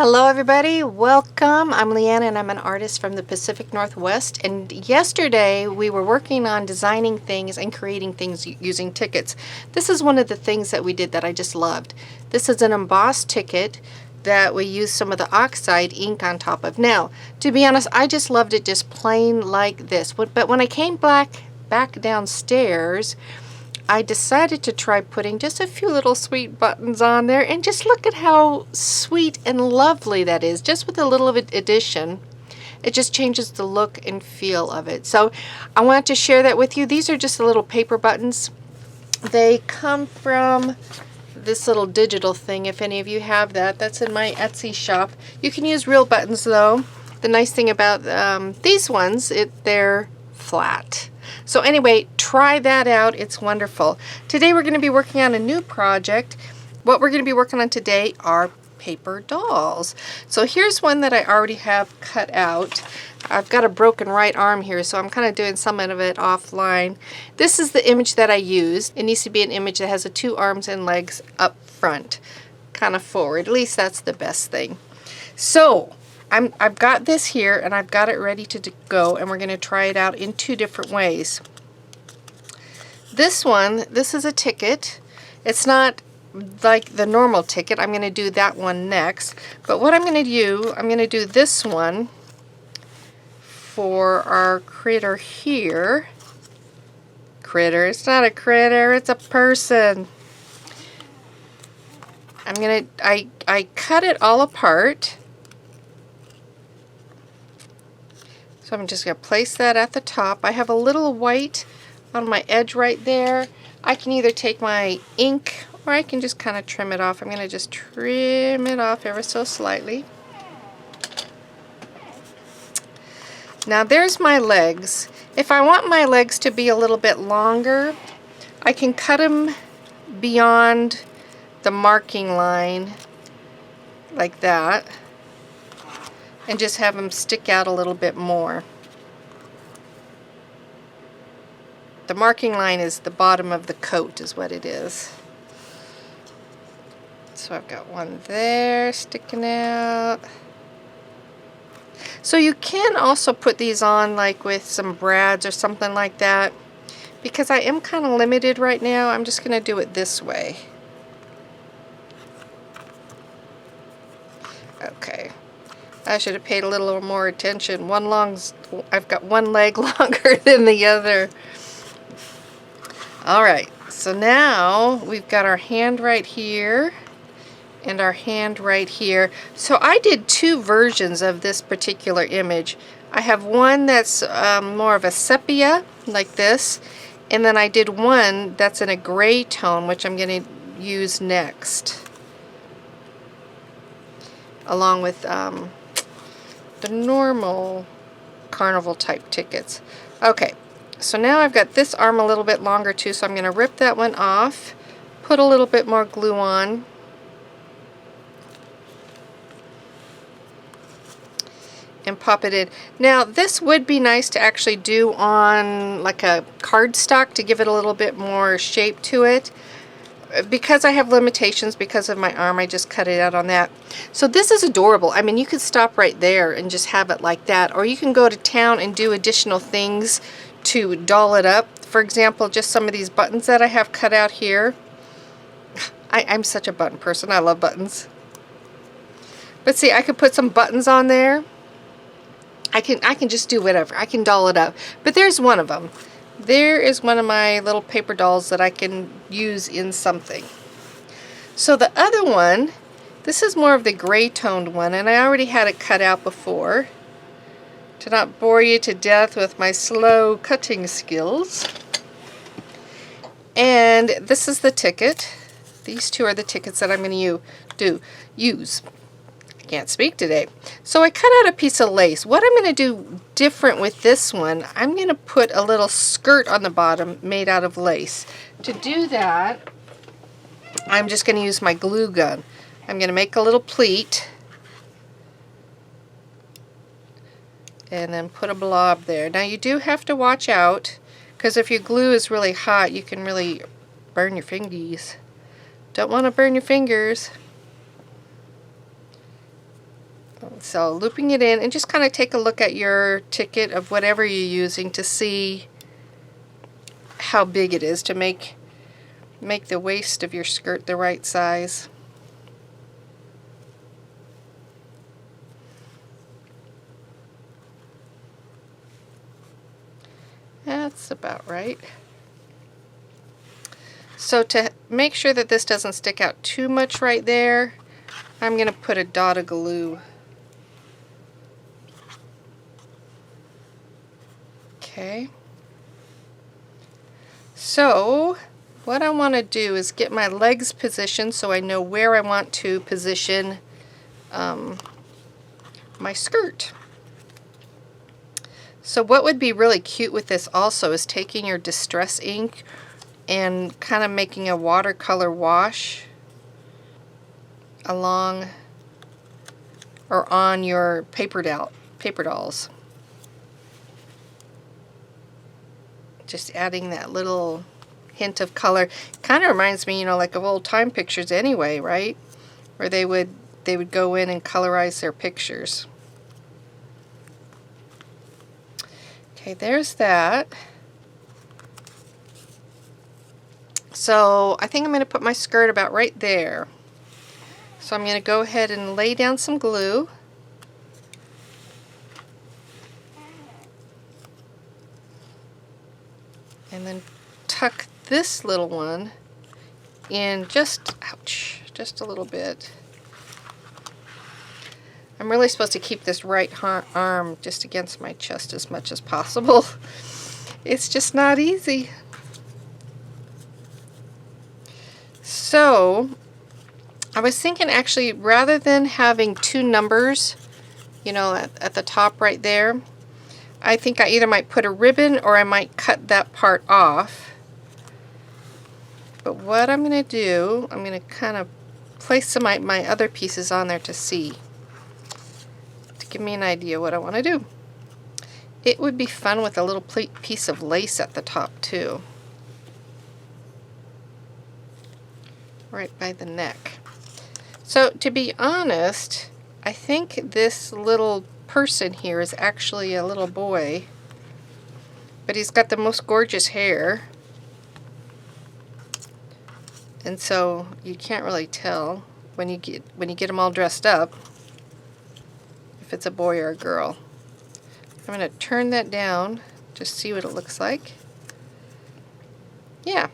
Hello everybody, welcome. I'm Leanna and I'm an artist from the Pacific Northwest, and yesterday we were working on designing things and creating things using tickets. This is one of the things that we did that I just loved. This is an embossed ticket that we used some of the oxide ink on top of. Now, to be honest, I just loved it just plain like this, but when I came back downstairs, I decided to try putting just a few little sweet buttons on there, and just look at how sweet and lovely that is. Just with a little of addition, it just changes the look and feel of it. So I wanted to share that with you. These are just the little paper buttons. They come from this little digital thing, if any of you have that. That's in my Etsy shop. You can use real buttons though. The nice thing about these ones, they're flat. So anyway, try that out. It's wonderful. Today we're going to be working on a new project. What we're going to be working on today are paper dolls. So here's one that I already have cut out. I've got a broken right arm here, so I'm kind of doing some of it offline. This is the image that I used. It needs to be an image that has the two arms and legs up front, kind of forward. At least that's the best thing. So I've got this here and I've got it ready to go, and we're going to try it out in two different ways. This is a ticket. It's not like the normal ticket. I'm going to do that one next. But what I'm going to do this one for our critter here. Critter, it's not a critter, it's a person. I cut it all apart. So I'm just going to place that at the top. I have a little white on my edge right there. I can either take my ink or I can just kind of trim it off. I'm going to just trim it off ever so slightly. Now there's my legs. If I want my legs to be a little bit longer, I can cut them beyond the marking line like that, and just have them stick out a little bit more. The marking line is the bottom of the coat is what it is. So I've got one there sticking out. So you can also put these on like with some brads or something like that. Because I am kind of limited right now, I'm just going to do it this way. Okay. I should have paid a little more attention. I've got one leg longer than the other. Alright, so now we've got our hand right here and our hand right here. So I did two versions of this particular image. I have one that's more of a sepia, like this, and then I did one that's in a gray tone, which I'm going to use next, along with the normal carnival type tickets. Okay, so now I've got this arm a little bit longer too, so I'm going to rip that one off, put a little bit more glue on, and pop it in. Now this would be nice to actually do on like a cardstock to give it a little bit more shape to it. Because I have limitations because of my arm, I just cut it out on that. So this is adorable. I mean, you could stop right there and just have it like that, or you can go to town and do additional things to doll it up. For example, just some of these buttons that I have cut out here. I'm such a button person. I love buttons. But see, I could put some buttons on there. I can just do whatever. I can doll it up. But there's one of them. There is one of my little paper dolls that I can use in something. So the other one, this is more of the gray toned one, and I already had it cut out before. To not bore you to death with my slow cutting skills. And this is the ticket. These two are the tickets that I'm going to use. Can't speak today. So I cut out a piece of lace. What I'm going to do different with this one, I'm going to put a little skirt on the bottom made out of lace. To do that, I'm just going to use my glue gun. I'm going to make a little pleat and then put a blob there. Now you do have to watch out, because if your glue is really hot, you can really burn your fingies. Don't want to burn your fingers. So looping it in, and just kind of take a look at your ticket of whatever you're using to see how big it is, to make the waist of your skirt the right size. That's about right. So to make sure that this doesn't stick out too much right there, I'm going to put a dot of glue. Okay. So what I want to do is get my legs positioned so I know where I want to position my skirt. So what would be really cute with this also is taking your distress ink and kind of making a watercolor wash along or on your paper dolls. Just adding that little hint of color. Kind of reminds me, you know, like of old time pictures anyway, right? Where they would go in and colorize their pictures. Okay, there's that. So I think I'm going to put my skirt about right there. So I'm going to go ahead and lay down some glue. And then tuck this little one in just, ouch, just a little bit. I'm really supposed to keep this right arm just against my chest as much as possible. It's just not easy. So I was thinking actually rather than having two numbers, you know, at the top right there, I think I either might put a ribbon or I might cut that part off. But what I'm going to do, I'm going to kind of place some of my other pieces on there to see. To give me an idea what I want to do. It would be fun with a little piece of lace at the top too. Right by the neck. So to be honest, I think this little person here is actually a little boy, but he's got the most gorgeous hair, and so you can't really tell when you get them all dressed up if it's a boy or a girl. I'm going to turn that down to see what it looks like. Yeah.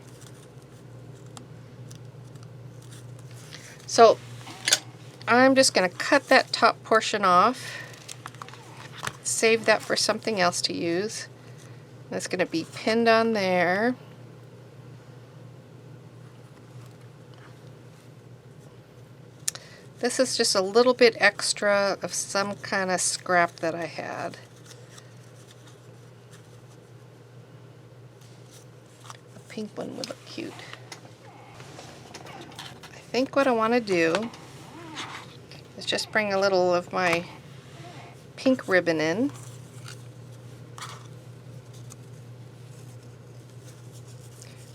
So I'm just going to cut that top portion off. Save that for something else to use. That's going to be pinned on there. This is just a little bit extra of some kind of scrap that I had. A pink one would look cute. I think what I want to do is just bring a little of my pink ribbon in.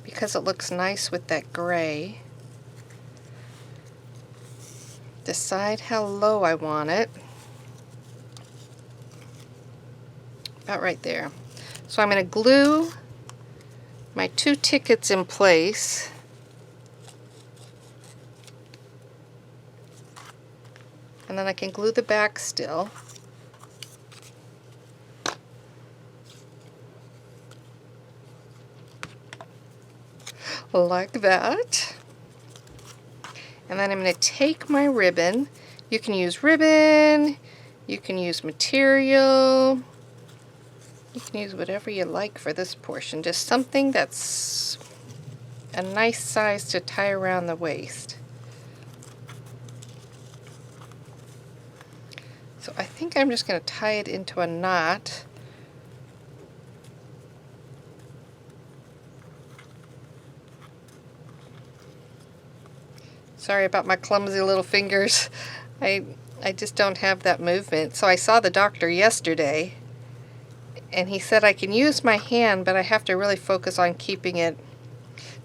Because it looks nice with that gray. Decide how low I want it. About right there. So I'm going to glue my two tickets in place. And then I can glue the back still. Like that. And then I'm going to take my ribbon. You can use ribbon, you can use material, you can use whatever you like for this portion. Just something that's a nice size to tie around the waist. So I think I'm just going to tie it into a knot. Sorry about my clumsy little fingers. I just don't have that movement. So I saw the doctor yesterday, and he said I can use my hand, but I have to really focus on keeping it,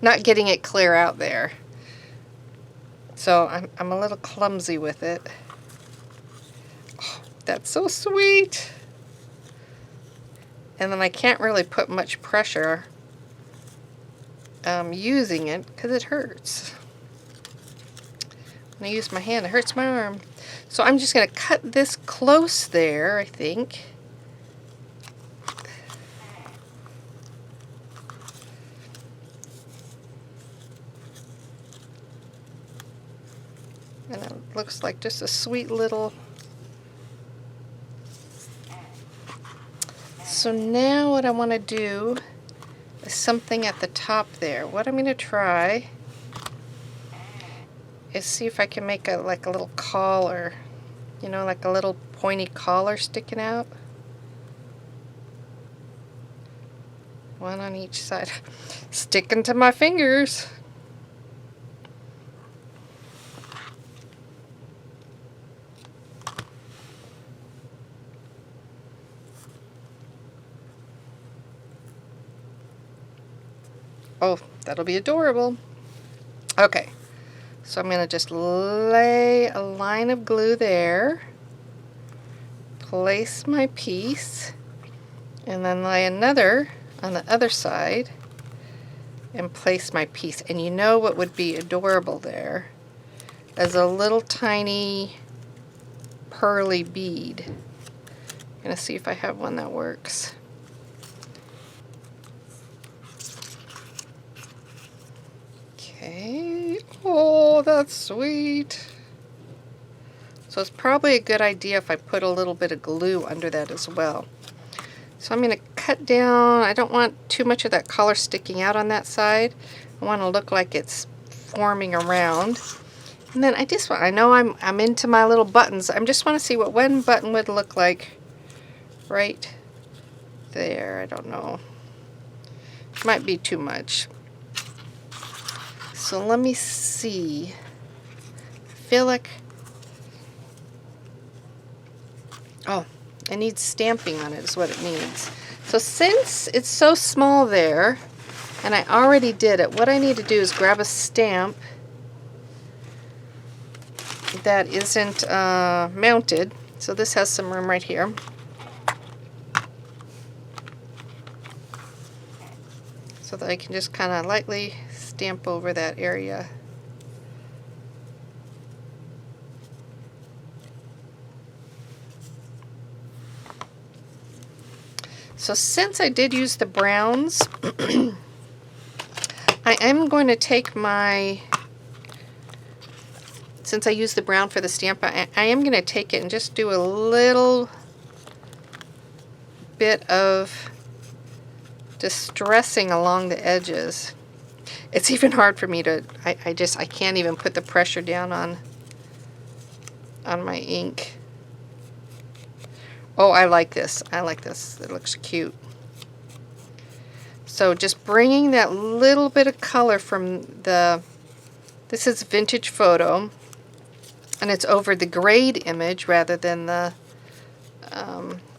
not getting it clear out there. So I'm a little clumsy with it. That's so sweet. And then I can't really put much pressure using it because it hurts. When I use my hand, it hurts my arm. So I'm just going to cut this close there, I think. And it looks like just a sweet little... So now what I want to do is something at the top there. What I'm going to try is see if I can make a like a little collar, you know, like a little pointy collar sticking out. One on each side. Sticking to my fingers. Oh, that'll be adorable. Okay, so I'm going to just lay a line of glue there, place my piece, and then lay another on the other side and place my piece. And you know what would be adorable there? As a little tiny pearly bead. I'm going to see if I have one that works. Okay. Oh, that's sweet. So it's probably a good idea if I put a little bit of glue under that as well. So I'm going to cut down. I don't want too much of that collar sticking out on that side. I want to look like it's forming around. And then I know I'm into my little buttons. I just want to see what one button would look like right there. I don't know. Might be too much. So let me see. I feel like, oh, it needs stamping on it is what it needs. So since it's so small there, and I already did it, what I need to do is grab a stamp that isn't mounted. So this has some room right here. So that I can just kind of lightly stamp over that area. So since I did use the browns, I am going to take my, since I used the brown for the stamp, I am going to take it and just do a little bit of distressing along the edges. It's even hard for me to, I can't even put the pressure down on my ink. Oh, I like this. I like this. It looks cute. So just bringing that little bit of color from this is Vintage Photo, and it's over the grayed image rather than the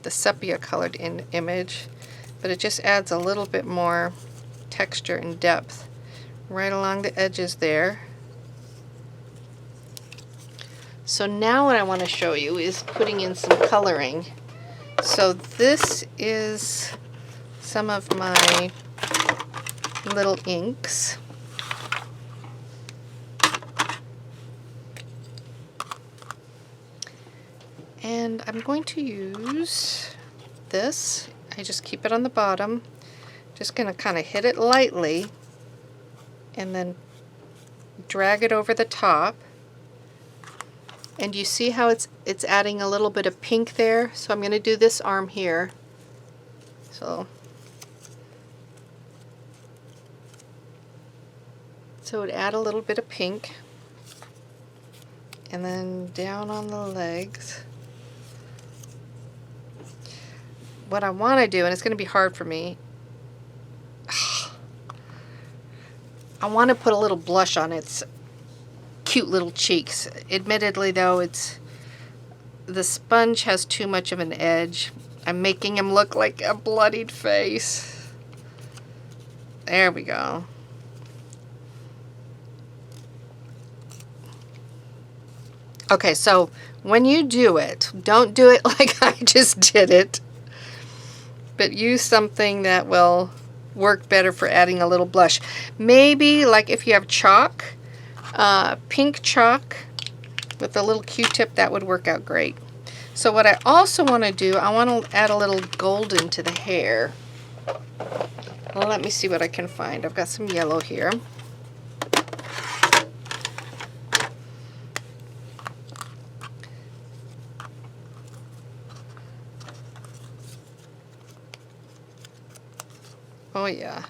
sepia colored image, but it just adds a little bit more texture and depth right along the edges there. So now what I want to show you is putting in some coloring. So this is some of my little inks. And I'm going to use this. I just keep it on the bottom. Just going to kind of hit it lightly and then drag it over the top. And you see how it's adding a little bit of pink there? So I'm going to do this arm here. So it would add a little bit of pink. And then down on the legs. What I want to do, and it's going to be hard for me, I want to put a little blush on its cute little cheeks. Admittedly though, the sponge has too much of an edge. I'm making him look like a bloodied face. There we go. Okay, so when you do it, don't do it like I just did it, but use something that will work better for adding a little blush. Maybe like if you have chalk, pink chalk with a little Q-tip, that would work out great. So what I also want to do, I want to add a little golden to the hair. Well, let me see what I can find. I've got some yellow here. Oh yeah.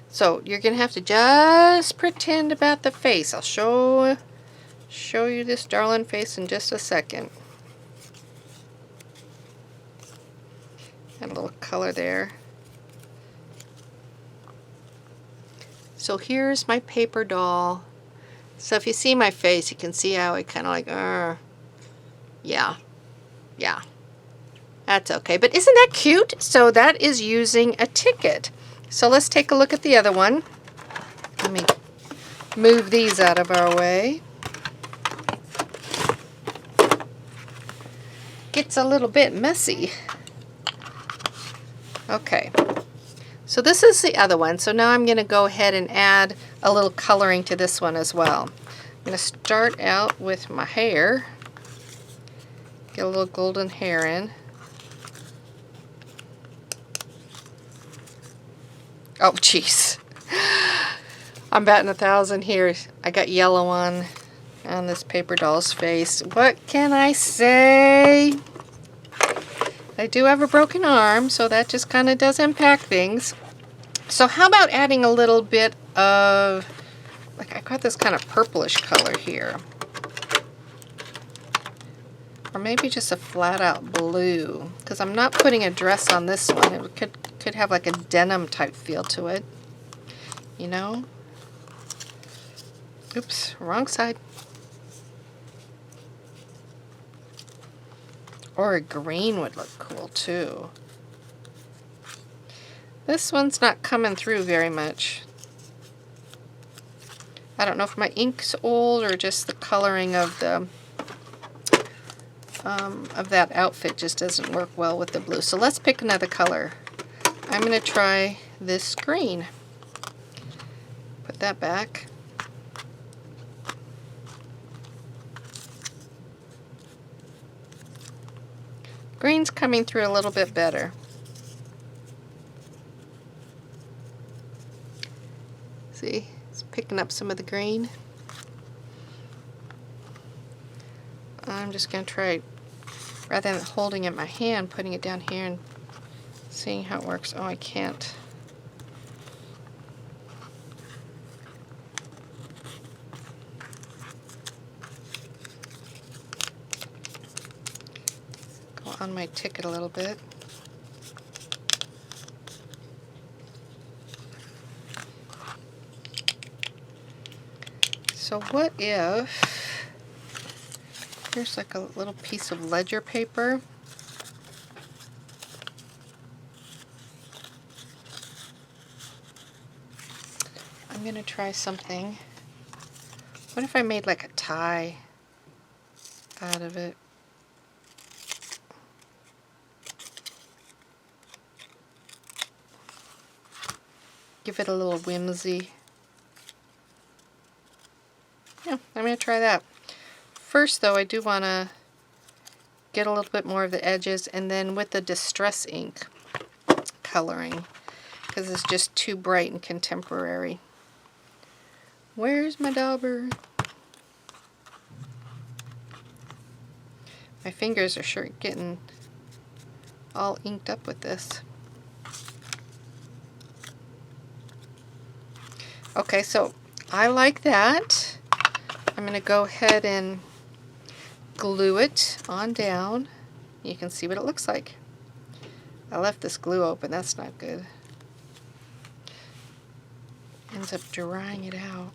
So you're gonna have to just pretend about the face. I'll show you this darling face in just a second. Add a little color there. So here's my paper doll. So if you see my face, you can see how it kind of like, yeah. That's okay. But isn't that cute? So that is using a ticket. So let's take a look at the other one. Let me move these out of our way. Gets a little bit messy. Okay. So this is the other one. So now I'm going to go ahead and add a little coloring to this one as well. I'm going to start out with my hair. Get a little golden hair in. Oh, jeez. I'm batting 1,000 here. I got yellow on this paper doll's face. What can I say? I do have a broken arm, so that just kind of does impact things. So how about adding a little bit of, like I got this kind of purplish color here. Or maybe just a flat out blue, because I'm not putting a dress on this one. It could have like a denim type feel to it, you know? Oops, wrong side. Or a green would look cool too. This one's not coming through very much. I don't know if my ink's old or just the coloring of the of that outfit just doesn't work well with the blue. So let's pick another color. I'm going to try this green. Put that back. Green's coming through a little bit better. See, it's picking up some of the green. I'm just going to try, rather than holding it in my hand, putting it down here and seeing how it works. Oh, I can't. Go on my ticket a little bit. So what if, here's like a little piece of ledger paper. I'm going to try something. What if I made like a tie out of it? Give it a little whimsy. Yeah, I'm going to try that. First though, I do want to get a little bit more of the edges, and then with the distress ink coloring, because it's just too bright and contemporary. Where's my dauber? My fingers are sure getting all inked up with this. Okay, so I like that. I'm going to go ahead and glue it on down. You can see what it looks like. I left this glue open. That's not good. Ends up drying it out.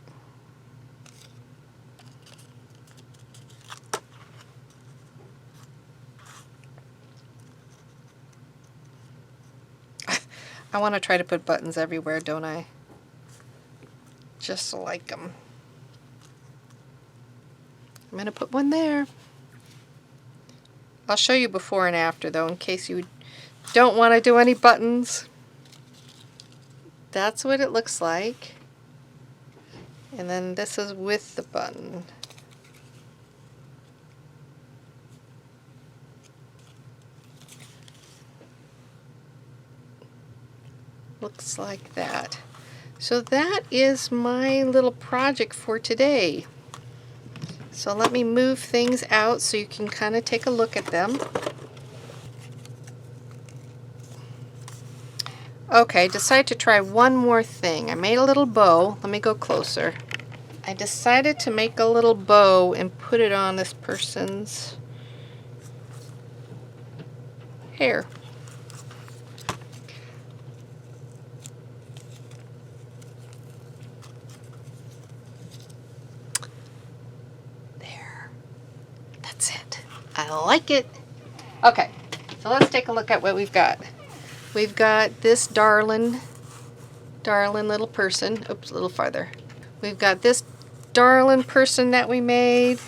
I want to try to put buttons everywhere, don't I? Just like them. I'm going to put one there. I'll show you before and after though, in case you don't want to do any buttons. That's what it looks like. And then this is with the button. Looks like that. So that is my little project for today. So let me move things out so you can kind of take a look at them. Okay, decided to try one more thing. I made a little bow. Let me go closer. I decided to make a little bow and put it on this person's hair. There. That's it. I like it. Okay, so let's take a look at what we've got. We've got this darling little person. Oops, a little farther. We've got this darling person that we made.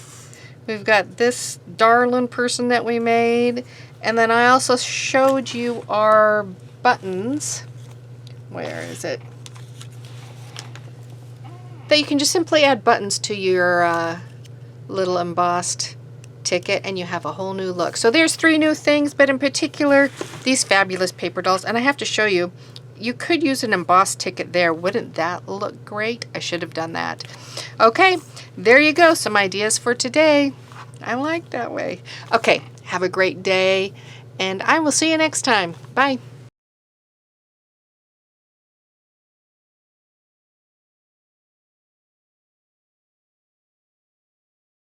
We've got this darling person that we made. And then I also showed you our buttons. Where is it? That you can just simply add buttons to your little embossed ticket and you have a whole new look. So there's 3 new things, but in particular these fabulous paper dolls. And I have to show you, you could use an embossed ticket there. Wouldn't that look great? I should have done that. Okay, there you go. Some ideas for today. I like that way. Okay, have a great day and I will see you next time. Bye.